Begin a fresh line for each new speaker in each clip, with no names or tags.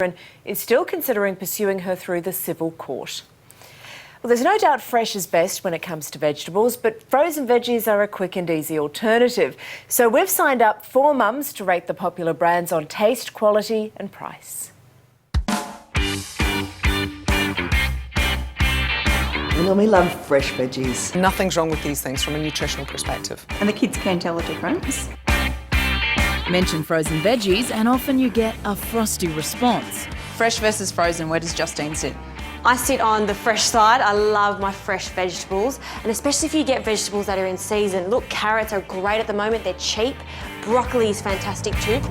and is still considering pursuing her through the civil court. Well, there's no doubt fresh is best when it comes to vegetables, but frozen veggies are a quick and easy alternative. So we've signed up 4 mums to rate the popular brands on taste, quality and price.
We love fresh veggies.
Nothing's wrong with these things from a nutritional perspective.
And the kids can tell the difference.
Mention frozen veggies and often you get a frosty response.
Fresh versus frozen, where does Justine sit?
I sit on the fresh side. I love my fresh vegetables, and especially if you get vegetables that are in season. Look, carrots are great at the moment, they're cheap. Broccoli is fantastic too.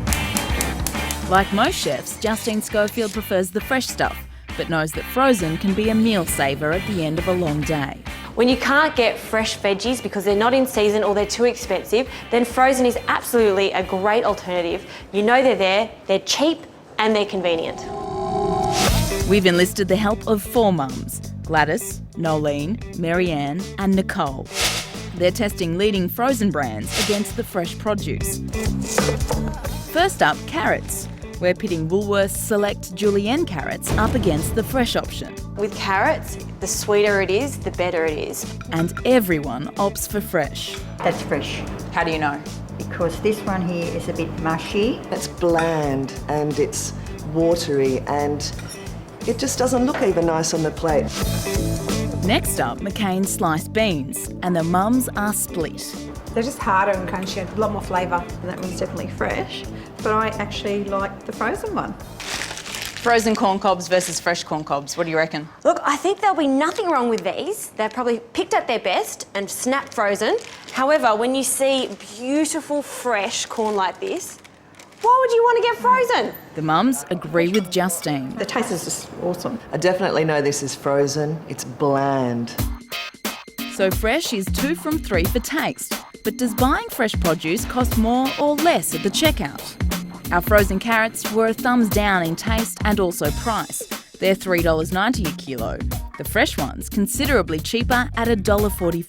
Like most chefs, Justine Schofield prefers the fresh stuff, but knows that frozen can be a meal saver at the end of a long day.
When you can't get fresh veggies because they're not in season or they're too expensive, then frozen is absolutely a great alternative. You know they're there, they're cheap and they're convenient.
We've enlisted the help of 4 mums: Gladys, Nolene, Marianne and Nicole. They're testing leading frozen brands against the fresh produce. First up, carrots. We're pitting Woolworths Select Julienne carrots up against the fresh option.
With carrots, the sweeter it is, the better it is.
And everyone opts for fresh.
That's fresh.
How do you know?
Because this one here is a bit mushy.
It's bland and it's watery and it just doesn't look even nice on the plate.
Next up, McCain's sliced beans, and the mums are split.
They're just harder and crunchier, a lot more flavour.
And that one's definitely fresh, but I actually like the frozen one.
Frozen corn cobs versus fresh corn cobs, what do you reckon?
Look, I think there'll be nothing wrong with these. They're probably picked at their best and snap frozen. However, when you see beautiful fresh corn like this, why would you want to get frozen?
The mums agree with Justine.
The taste is just awesome.
I definitely know this is frozen. It's bland.
So fresh is 2 from 3 for taste. But does buying fresh produce cost more or less at the checkout? Our frozen carrots were a thumbs down in taste and also price. They're $3.90 a kilo. The fresh ones considerably cheaper at $1.45.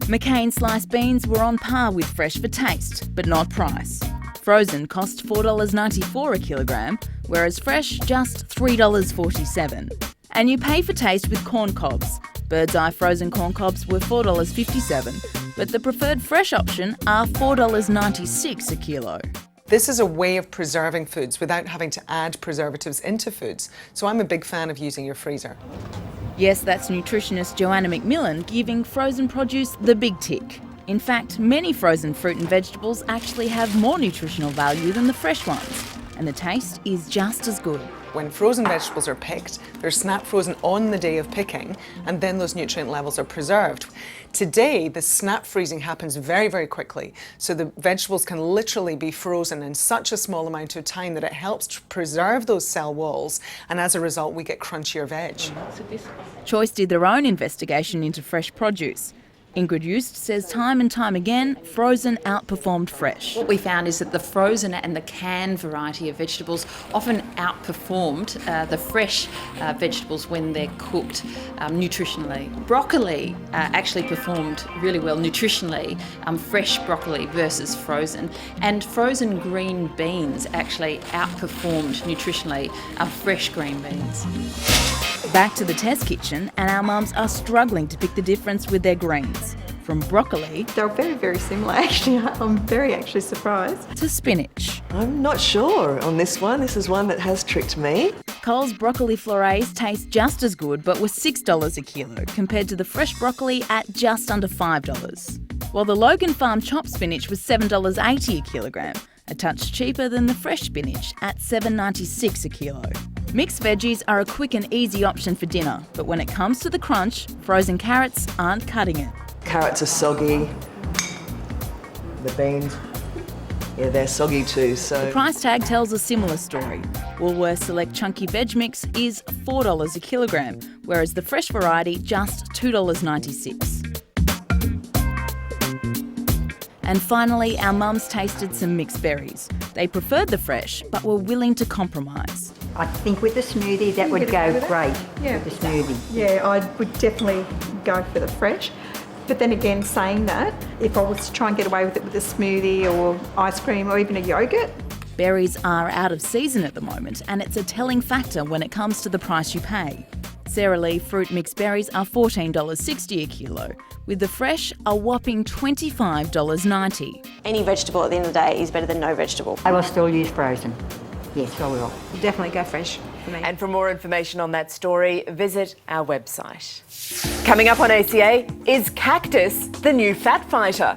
McCain sliced beans were on par with fresh for taste, but not price. Frozen cost $4.94 a kilogram, whereas fresh just $3.47. And you pay for taste with corn cobs. Bird's Eye frozen corn cobs were $4.57, but the preferred fresh option are $4.96 a kilo.
This is a way of preserving foods without having to add preservatives into foods. So I'm a big fan of using your freezer.
Yes, that's nutritionist Joanna McMillan giving frozen produce the big tick. In fact, many frozen fruit and vegetables actually have more nutritional value than the fresh ones, and the taste is just as good.
When frozen vegetables are picked, they're snap frozen on the day of picking, and then those nutrient levels are preserved. Today, the snap freezing happens very, very quickly, so the vegetables can literally be frozen in such a small amount of time that it helps to preserve those cell walls, and as a result, we get crunchier veg.
Choice did their own investigation into fresh produce. Ingrid Eust says time and time again, frozen outperformed fresh.
What we found is that the frozen and the canned variety of vegetables often outperformed the fresh vegetables when they're cooked nutritionally. Broccoli actually performed really well nutritionally, fresh broccoli versus frozen. And frozen green beans actually outperformed nutritionally fresh green beans.
Back to the test kitchen, and our mums are struggling to pick the difference with their greens. From broccoli
They're very, very similar actually. I'm very actually surprised.
to spinach.
I'm not sure on this one. This is one that has tricked me.
Coles broccoli florets taste just as good, but were $6 a kilo, compared to the fresh broccoli at just under $5. While the Logan Farm chopped spinach was $7.80 a kilogram, a touch cheaper than the fresh spinach at $7.96 a kilo. Mixed veggies are a quick and easy option for dinner, but when it comes to the crunch, frozen carrots aren't cutting it.
Carrots are soggy. The beans, yeah, they're soggy too, so...
The price tag tells a similar story. Woolworths Select Chunky Veg Mix is $4 a kilogram, whereas the fresh variety just $2.96. And finally, our mums tasted some mixed berries. They preferred the fresh, but were willing to compromise.
I think with the smoothie that would go great with the smoothie.
Yeah, I would definitely go for the fresh. But then again, saying that, if I was to try and get away with it with a smoothie or ice cream or even a yoghurt,
Berries are out of season at the moment, and it's a telling factor when it comes to the price you pay. Sara Lee fruit mixed berries are $14.60 a kilo, with the fresh a whopping $25.90.
Any vegetable at the end of the day is better than no vegetable.
I will still use frozen. Yes, I will.
Definitely go fresh for me.
And for more information on that story, visit our website. Coming up on ACA, is cactus the new fat fighter?